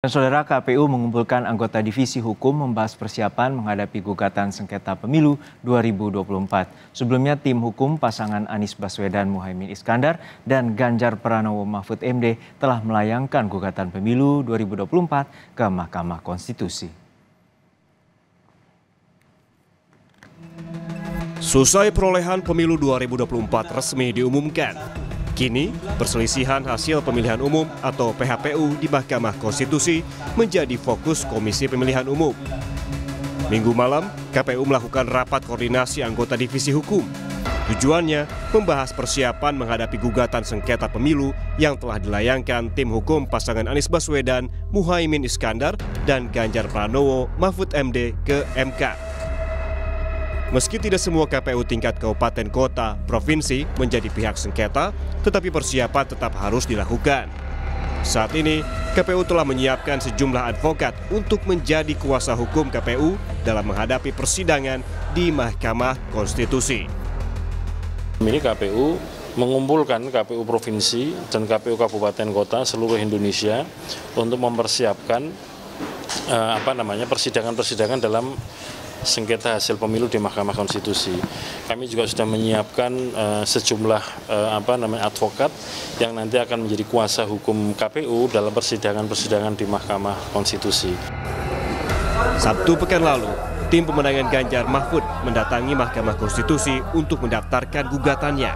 Dan Saudara, KPU mengumpulkan anggota divisi hukum membahas persiapan menghadapi gugatan sengketa pemilu 2024. Sebelumnya tim hukum pasangan Anies Baswedan Muhaimin Iskandar dan Ganjar Pranowo Mahfud MD telah melayangkan gugatan pemilu 2024 ke Mahkamah Konstitusi. Selesai perolehan pemilu 2024 resmi diumumkan. Kini, perselisihan hasil pemilihan umum atau PHPU di Mahkamah Konstitusi menjadi fokus Komisi Pemilihan Umum. Minggu malam, KPU melakukan rapat koordinasi anggota divisi hukum. Tujuannya membahas persiapan menghadapi gugatan sengketa pemilu yang telah dilayangkan tim hukum pasangan Anies Baswedan, Muhaimin Iskandar, dan Ganjar Pranowo Mahfud MD ke MK. Meski tidak semua KPU tingkat kabupaten kota, provinsi menjadi pihak sengketa, tetapi persiapan tetap harus dilakukan. Saat ini, KPU telah menyiapkan sejumlah advokat untuk menjadi kuasa hukum KPU dalam menghadapi persidangan di Mahkamah Konstitusi. Ini KPU mengumpulkan KPU provinsi dan KPU kabupaten kota seluruh Indonesia untuk mempersiapkan persidangan dalam sengketa hasil pemilu di Mahkamah Konstitusi. Kami juga sudah menyiapkan sejumlah advokat yang nanti akan menjadi kuasa hukum KPU dalam persidangan-persidangan di Mahkamah Konstitusi. Sabtu pekan lalu, tim pemenangan Ganjar Mahfud mendatangi Mahkamah Konstitusi untuk mendaftarkan gugatannya.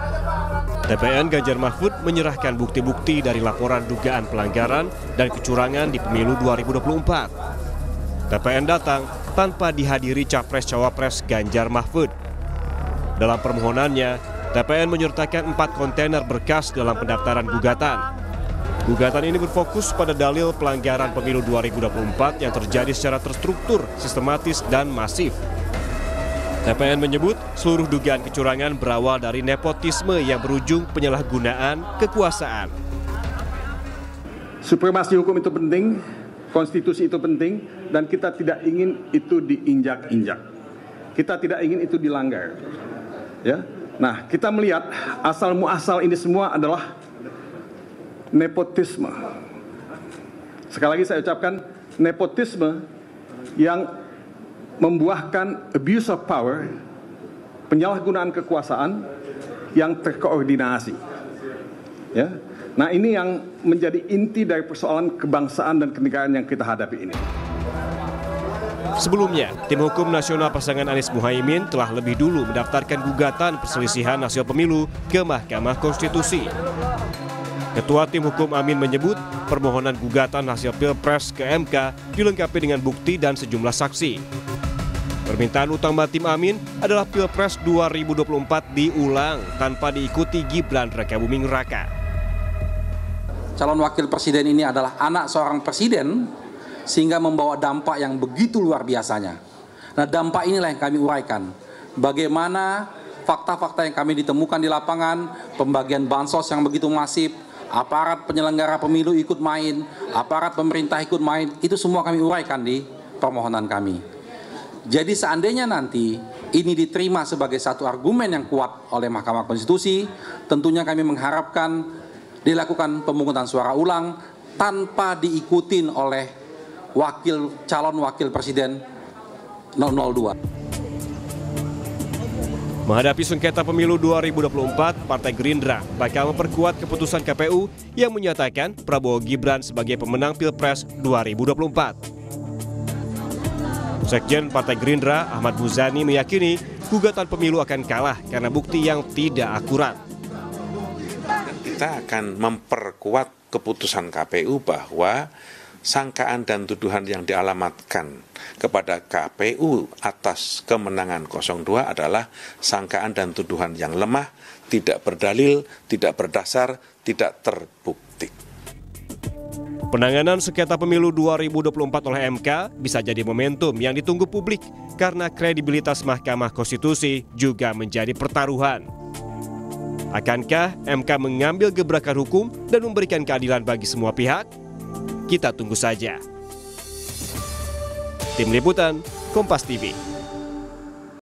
TPN Ganjar Mahfud menyerahkan bukti-bukti dari laporan dugaan pelanggaran dan kecurangan di pemilu 2024. TPN datang tanpa dihadiri Capres-Cawapres Ganjar Mahfud. Dalam permohonannya, TPN menyertakan 4 kontainer berkas dalam pendaftaran gugatan. Gugatan ini berfokus pada dalil pelanggaran pemilu 2024 yang terjadi secara terstruktur, sistematis, dan masif. TPN menyebut seluruh dugaan kecurangan berawal dari nepotisme yang berujung penyalahgunaan kekuasaan. Supremasi hukum itu penting, konstitusi itu penting, dan kita tidak ingin itu diinjak-injak. Kita tidak ingin itu dilanggar. Ya. Nah, kita melihat asal muasal ini semua adalah nepotisme. Sekali lagi saya ucapkan, nepotisme yang membuahkan abuse of power, penyalahgunaan kekuasaan yang terkoordinasi. Ya. Nah, ini yang menjadi inti dari persoalan kebangsaan dan kenegaraan yang kita hadapi ini. Sebelumnya, tim hukum nasional pasangan Anies Muhaimin telah lebih dulu mendaftarkan gugatan perselisihan hasil pemilu ke Mahkamah Konstitusi. Ketua tim hukum Amin menyebut permohonan gugatan hasil Pilpres ke MK dilengkapi dengan bukti dan sejumlah saksi. Permintaan utama tim Amin adalah Pilpres 2024 diulang tanpa diikuti Gibran Rakabuming Raka. Calon wakil presiden ini adalah anak seorang presiden, sehingga membawa dampak yang begitu luar biasanya. Nah, dampak inilah yang kami uraikan. Bagaimana fakta-fakta yang kami ditemukan di lapangan, pembagian bansos yang begitu masif, aparat penyelenggara pemilu ikut main, aparat pemerintah ikut main, itu semua kami uraikan di permohonan kami. Jadi seandainya nanti ini diterima sebagai satu argumen yang kuat oleh Mahkamah Konstitusi, tentunya kami mengharapkan dilakukan pemungutan suara ulang tanpa diikutin oleh calon wakil presiden 002. Menghadapi sengketa pemilu 2024, Partai Gerindra bakal memperkuat keputusan KPU yang menyatakan Prabowo Gibran sebagai pemenang Pilpres 2024. Sekjen Partai Gerindra Ahmad Muzani meyakini gugatan pemilu akan kalah karena bukti yang tidak akurat. Kita akan memperkuat keputusan KPU bahwa sangkaan dan tuduhan yang dialamatkan kepada KPU atas kemenangan 02 adalah sangkaan dan tuduhan yang lemah, tidak berdalil, tidak berdasar, tidak terbukti. Penanganan sengketa pemilu 2024 oleh MK bisa jadi momentum yang ditunggu publik karena kredibilitas Mahkamah Konstitusi juga menjadi pertaruhan. Akankah MK mengambil gebrakan hukum dan memberikan keadilan bagi semua pihak? Kita tunggu saja. Tim Liputan, Kompas TV.